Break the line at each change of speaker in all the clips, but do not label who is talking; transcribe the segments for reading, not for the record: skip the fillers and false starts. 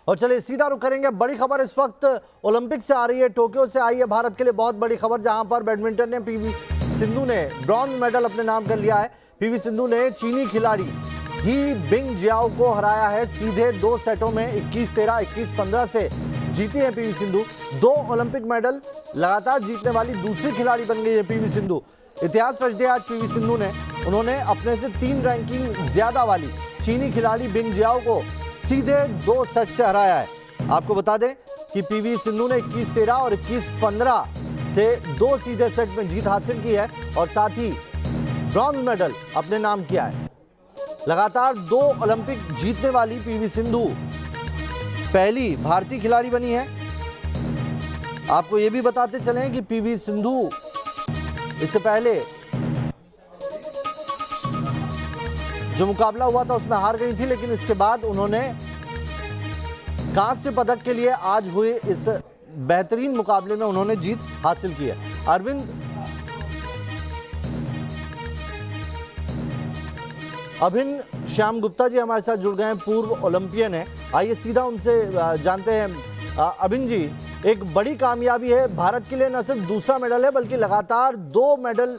और चलिए सीधा रुख करेंगे, बड़ी खबर इस वक्त ओलंपिक से आ रही है, टोक्यो से आई है भारत के लिए बहुत बड़ी खबर, जहां पर बैडमिंटन ने पीवी सिंधु ने ब्रॉन्ज मेडल अपने नाम कर लिया है। पीवी सिंधु ने चीनी खिलाड़ी ही बिंगजियाओ को हराया है, सीधे 2 सेटों में 21-13, 21-15 से जीती है पीवी सिंधु। 2 ओलंपिक मेडल लगातार जीतने वाली दूसरी खिलाड़ी बन गई है पीवी सिंधु। इतिहास रच दिया आज पीवी सिंधु ने। उन्होंने अपने से 3 रैंकिंग ज्यादा वाली चीनी खिलाड़ी बिंगजियाओ को सीधे 2 सेट से हराया है। आपको बता दें कि पीवी सिंधु ने 21-13 और 21-15 से 2 सीधे सेट में जीत हासिल की है और साथ ही ब्रॉन्ज मेडल अपने नाम किया है। लगातार 2 ओलंपिक जीतने वाली पीवी सिंधु पहली भारतीय खिलाड़ी बनी है। आपको यह भी बताते चलें कि पीवी सिंधु इससे पहले जो मुकाबला हुआ था उसमें हार गई थी, लेकिन इसके बाद उन्होंने कांस्य पदक के लिए आज हुए इस बेहतरीन मुकाबले में उन्होंने जीत हासिल की है। अभिन्न श्याम गुप्ता जी हमारे साथ जुड़ गए हैं, पूर्व ओलंपियन है। आइए सीधा उनसे जानते हैं। अभिन्न जी, एक बड़ी कामयाबी है भारत के लिए, न सिर्फ दूसरा मेडल है बल्कि लगातार 2 मेडल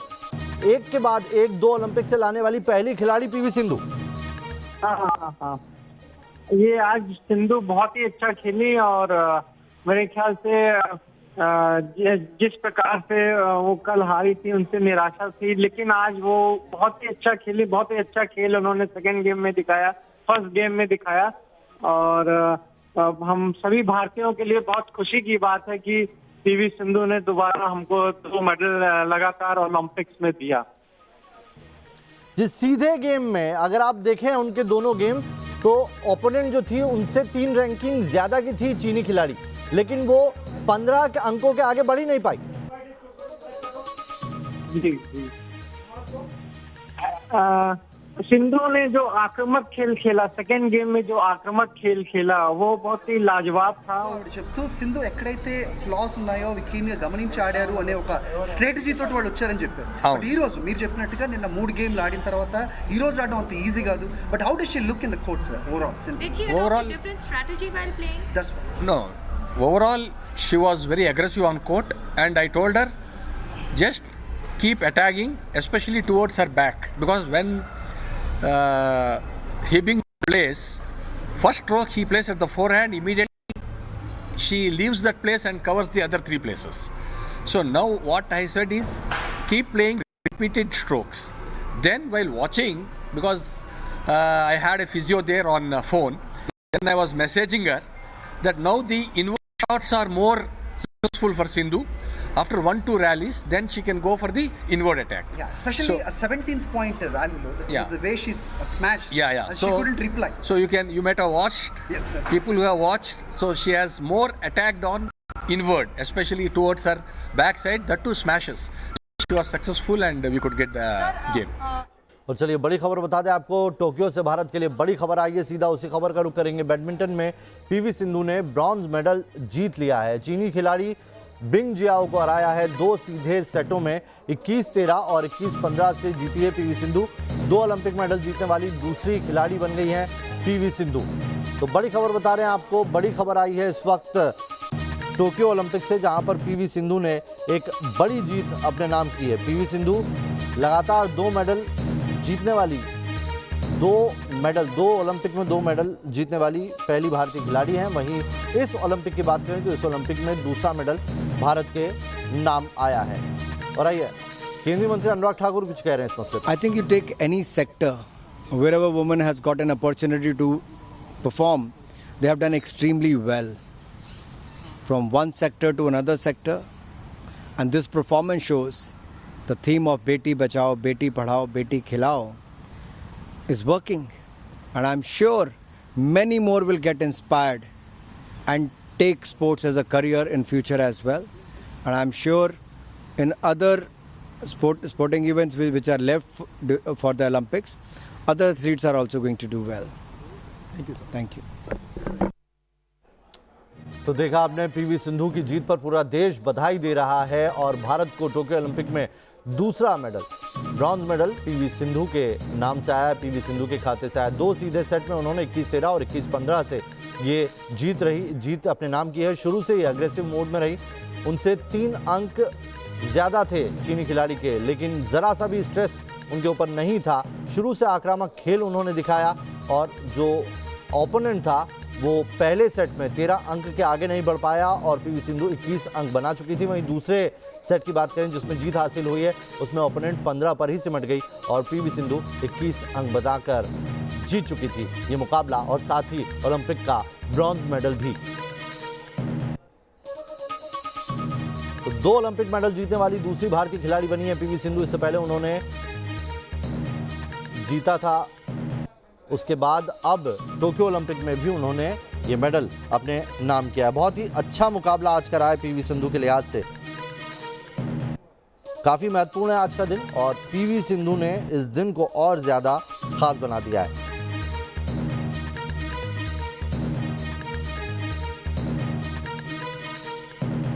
एक के बाद एक 2 ओलंपिक से लाने वाली पहली खिलाड़ी पीवी सिंधु।
हाँ। ये आज सिंधु बहुत ही अच्छा खेली और मेरे ख्याल से जिस प्रकार से वो कल हारी थी उनसे निराशा थी, लेकिन आज वो बहुत ही अच्छा खेली, बहुत ही अच्छा खेल उन्होंने सेकेंड गेम में दिखाया, फर्स्ट गेम में दिखाया। और हम सभी भारतीयों के लिए बहुत खुशी की बात है कि पीवी सिंधु ने दोबारा हमको 2 मेडल लगातार ओलंपिक्स में दिया।
जिस सीधे गेम में अगर आप देखें उनके दोनों गेम, तो ओपोनेंट जो थी उनसे 3 रैंकिंग ज्यादा की थी चीनी खिलाड़ी, लेकिन वो 15 के अंकों के आगे बढ़ ही नहीं पाई।
जी। सिंधु ने जो आक्रामक खेल खेला, सेकेंड गेम में जो आक्रामक खेल खेला वो बहुत ही లాజవాబ్ था।
చెప్తూ సింధు ఎక్కడైతే ఫ్లాస్ ఉన్నాయో క్లీన్ గా గమనించి ఆడారు అనే ఒక స్ట్రాటజీ తోటి వాళ్ళు వచ్చారని చెప్పారు. బట్ ఈ రోజు మీరు చెప్పినట్టుగా నిన్న 3 గేమ్లు ఆడిన తర్వాత ఈ రోజు ఆడడం అంత ఈజీ కాదు. But how does she look in the court sir overall?
Overall different strategy while playing.
That's
No, overall she was very aggressive on court, and I told her just keep attacking, especially towards her back, because when Hibbing plays first stroke, he plays at the forehand, immediately she leaves that place and covers the other 3 places. So now what I said is keep playing repeated strokes. Then while watching, because I had a physio there on phone, then I was messaging her that now the inward shots are more successful for Sindhu. After 1-2 rallies, then she can go for the inward attack.
Yeah, especially a 17th point rally, the way she's smashed.
Yeah.
And
So
she couldn't reply.
So you might have watched.
Yes, sir.
People who have watched. So she has more attacked on inward, especially towards her backside. That too smashes. She was successful, and we could get the game.
और चलिए बड़ी खबर बता दें आपको, Tokyo से भारत के लिए बड़ी खबर आई है, सीधा उसी खबर का रुख करेंगे। बैडमिंटन में पीवी सिंधु ने ब्रॉन्ज मेडल जीत लिया है। चीनी खिलाड़ी बिंगजियाओ को हराया है। 2 सीधे सेटों में 21-13 और 21-15 से जीती है पीवी सिंधु। 2 ओलंपिक मेडल जीतने वाली दूसरी खिलाड़ी बन गई है पीवी सिंधु। तो बड़ी खबर बता रहे हैं आपको, बड़ी खबर आई है इस वक्त टोक्यो ओलंपिक से, जहां पर पीवी सिंधु ने एक बड़ी जीत अपने नाम की है। पीवी सिंधु लगातार 2 मेडल जीतने वाली 2 ओलंपिक में 2 मेडल जीतने वाली पहली भारतीय खिलाड़ी हैं। वहीं इस ओलंपिक की बात करें तो इस ओलंपिक में दूसरा मेडल भारत के नाम आया है। और आइए केंद्रीय मंत्री अनुराग ठाकुर कुछ कह रहे हैं इस मसले पर।
I think you take any sector wherever women has got an opportunity to perform, they have done extremely well from one sector to another sector, and this performance shows the theme of Beti Bachao, Beti Padhao, Beti Khilao is working, and I'm sure many more will get inspired and take sports as a career in future as well. And I'm sure in other sporting events which are left for the Olympics, other athletes are also going to do well. Thank you, sir. Thank you.
तो देखा आपने, PV Sindhu की जीत पर पूरा देश बधाई दे रहा है और भारत को टोक्यो ओलंपिक में दूसरा medal, bronze medal PV Sindhu के नाम से आया, पीवी सिंधु के खाते से आया। 2 सीधे सेट में उन्होंने 21-13 और 21-15 से ये जीत अपने नाम की है। शुरू से ही अग्रेसिव मोड में रही, उनसे 3 अंक ज़्यादा थे चीनी खिलाड़ी के, लेकिन ज़रा सा भी स्ट्रेस उनके ऊपर नहीं था। शुरू से आक्रामक खेल उन्होंने दिखाया और जो ओपोनेंट था वो पहले सेट में 13 अंक के आगे नहीं बढ़ पाया और पीवी सिंधु 21 अंक बना चुकी थी। वहीं दूसरे सेट की बात करें जिसमें जीत हासिल हुई है, उसमें ओपोनेंट 15 पर ही सिमट गई और पीवी सिंधु 21 अंक बनाकर जीत चुकी थी ये मुकाबला और साथ ही ओलंपिक का ब्रॉन्ज मेडल भी। तो 2 ओलंपिक मेडल जीतने वाली दूसरी भारतीय खिलाड़ी बनी है पीवी सिंधु। इससे पहले उन्होंने जीता था, उसके बाद अब टोक्यो ओलंपिक में भी उन्होंने ये मेडल अपने नाम किया है। बहुत ही अच्छा मुकाबला आज का रहा है पीवी सिंधु के लिहाज से, काफी महत्वपूर्ण है आज का दिन और पीवी सिंधु ने इस दिन को और ज्यादा खास बना दिया है।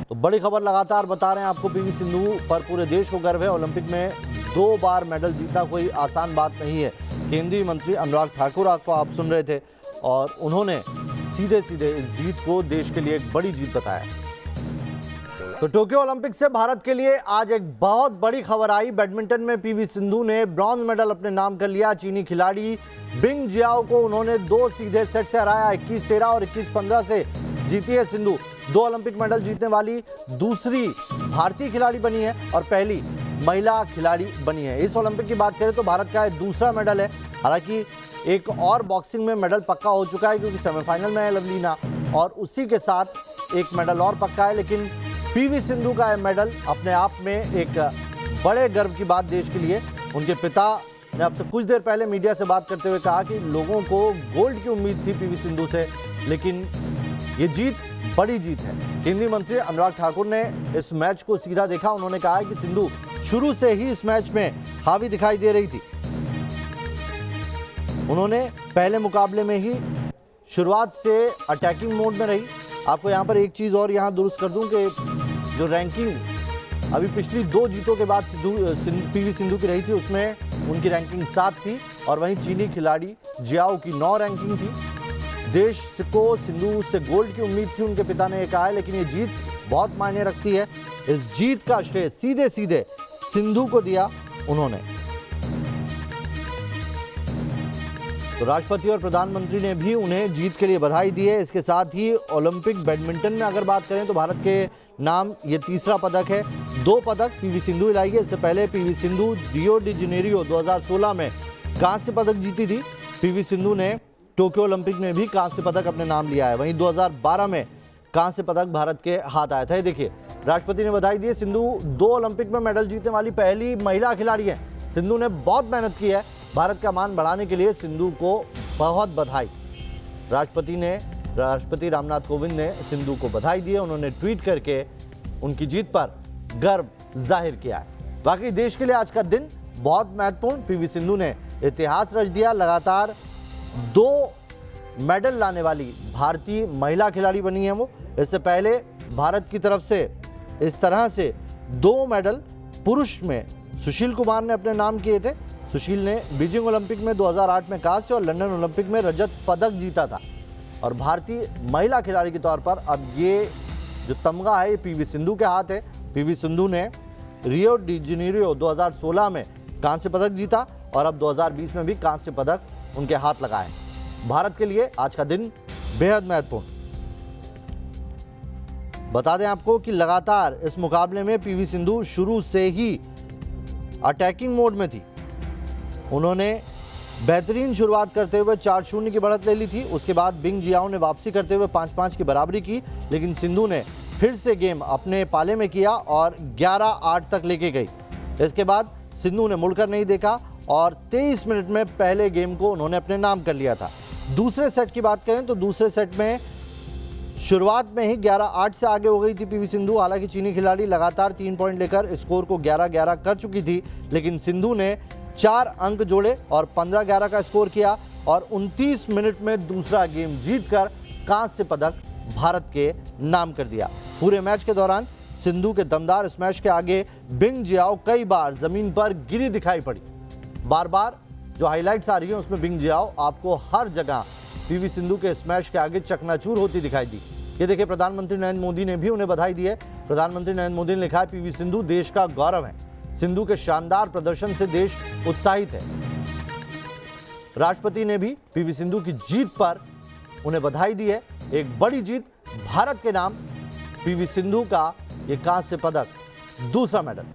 तो बड़ी खबर लगातार बता रहे हैं आपको, पीवी सिंधु पर पूरे देश को गर्व है। ओलंपिक में 2 बार मेडल जीतना कोई आसान बात नहीं है। केंद्रीय मंत्री अनुराग ठाकुर आपको आप सुन रहे थे और उन्होंने सीधे सीधे इस जीत को देश के लिए एक बड़ी जीत बताया। तो टोक्यो ओलंपिक से भारत के लिए आज एक बहुत बड़ी खबर आई। बैडमिंटन में पीवी सिंधु ने ब्रॉन्ज मेडल अपने नाम कर लिया। चीनी खिलाड़ी बिंग जियाओ को उन्होंने 2 सीधे सेट से हराया। 21-13 और 21-15 से जीती है सिंधु। 2 ओलंपिक मेडल जीतने वाली दूसरी भारतीय खिलाड़ी बनी है और पहली महिला खिलाड़ी बनी है। इस ओलंपिक की बात करें तो भारत का दूसरा मेडल है। हालांकि एक और बॉक्सिंग में मेडल पक्का हो चुका है क्योंकि सेमीफाइनल में है लवलीना और उसी के साथ एक मेडल और पक्का है। लेकिन पीवी सिंधु का यह मेडल अपने आप में एक बड़े गर्व की बात देश के लिए। उनके पिता ने आपसे कुछ देर पहले मीडिया से बात करते हुए कहा कि लोगों को गोल्ड की उम्मीद थी पीवी सिंधु से, लेकिन ये जीत बड़ी जीत है। केंद्रीय मंत्री अनुराग ठाकुर ने इस मैच को सीधा देखा। उन्होंने कहा कि सिंधु शुरू से ही इस मैच में हावी दिखाई दे रही थी। उन्होंने पहले मुकाबले में ही शुरुआत से अटैकिंग मोड में रही। आपको यहां पर एक चीज और यहां दुरुस्त कर दूं कि जो रैंकिंग अभी पिछली 2 जीतों के बाद पीवी सिंधु की रही थी उसमें उनकी रैंकिंग 7 थी और वहीं चीनी खिलाड़ी जियाओ की 9 रैंकिंग थी। देश को सिंधु से गोल्ड की उम्मीद थी, उनके पिता ने कहा है, लेकिन ये जीत बहुत मायने रखती है। इस जीत का श्रेय सीधे सीधे सिंधु को दिया उन्होंने। तो राष्ट्रपति और प्रधानमंत्री ने भी उन्हें जीत के लिए बधाई दी है। इसके साथ ही ओलंपिक बैडमिंटन में अगर बात करें तो भारत के नाम ये तीसरा पदक है। 2 पदक पीवी सिंधु लाई है। इससे पहले PV Sindhu Rio de Janeiro 2016 में कांस्य पदक जीती थी। पीवी सिंधु ने टोक्यो ओलंपिक में भी कांस्य पदक अपने नाम लिया है। वहीं 2012 में कांस्य पदक भारत के हाथ आया था। ये देखिए, राष्ट्रपति ने बधाई दी है। सिंधु 2 ओलंपिक में मेडल जीतने वाली पहली महिला खिलाड़ी है। सिंधु ने बहुत मेहनत की है। भारत का मान बढ़ाने के लिए सिंधु को बहुत बधाई। राष्ट्रपति रामनाथ कोविंद ने सिंधु को बधाई दी है। उन्होंने ट्वीट करके उनकी जीत पर गर्व जाहिर किया है। बाकी देश के लिए आज का दिन बहुत महत्वपूर्ण। पीवी सिंधु ने इतिहास रच दिया। लगातार 2 मेडल लाने वाली भारतीय महिला खिलाड़ी बनी है वो। इससे पहले भारत की तरफ से इस तरह से 2 मेडल पुरुष में सुशील कुमार ने अपने नाम किए थे। सुशील ने बीजिंग ओलंपिक में 2008 में कांस्य और लंदन ओलंपिक में रजत पदक जीता था। और भारतीय महिला खिलाड़ी के तौर पर अब ये जो तमगा है ये पीवी सिंधु के हाथ है। पीवी सिंधु ने रियो डी जेनेरियो 2016 में कांस्य पदक जीता और अब 2020 में भी कांस्य पदक उनके हाथ लगा है। भारत के लिए आज का दिन बेहद महत्वपूर्ण। बता दें आपको कि लगातार इस मुकाबले में पीवी सिंधु शुरू से ही अटैकिंग मोड में थी। उन्होंने बेहतरीन शुरुआत करते हुए 4-0 की बढ़त ले ली थी। उसके बाद बिंग जियाओ ने वापसी करते हुए 5-5 की बराबरी की, लेकिन सिंधु ने फिर से गेम अपने पाले में किया और 11-8 तक लेके गई। इसके बाद सिंधु ने मुड़कर नहीं देखा और 23 मिनट में पहले गेम को उन्होंने अपने नाम कर लिया था। दूसरे सेट की बात करें तो दूसरे सेट में शुरुआत में ही 11-8 से आगे हो गई थी पीवी सिंधु। हालांकि चीनी खिलाड़ी लगातार 3 पॉइंट लेकर स्कोर को 11-11 कर चुकी थी, लेकिन सिंधु ने 4 अंक जोड़े और 15-11 का स्कोर किया और 29 मिनट में दूसरा गेम जीतकर कांस्य पदक भारत के नाम कर दिया। पूरे मैच के दौरान सिंधु के दमदार स्मैश के आगे बिंग जियाओ कई बार जमीन पर गिरी दिखाई पड़ी। बार बार जो हाइलाइट्स आ रही हैं उसमें बिंग जियाओ आपको हर जगह पीवी सिंधु के स्मैश के आगे चकनाचूर होती दिखाई दी। ये देखिए, प्रधानमंत्री नरेंद्र मोदी ने भी उन्हें बधाई दी है। प्रधानमंत्री नरेंद्र मोदी ने लिखा है, पीवी सिंधु देश का गौरव है। सिंधु के शानदार प्रदर्शन से देश उत्साहित है। राष्ट्रपति ने भी पीवी सिंधु की जीत पर उन्हें बधाई दी है। एक बड़ी जीत भारत के नाम। पीवी सिंधु का ये कांस्य पदक, दूसरा मेडल।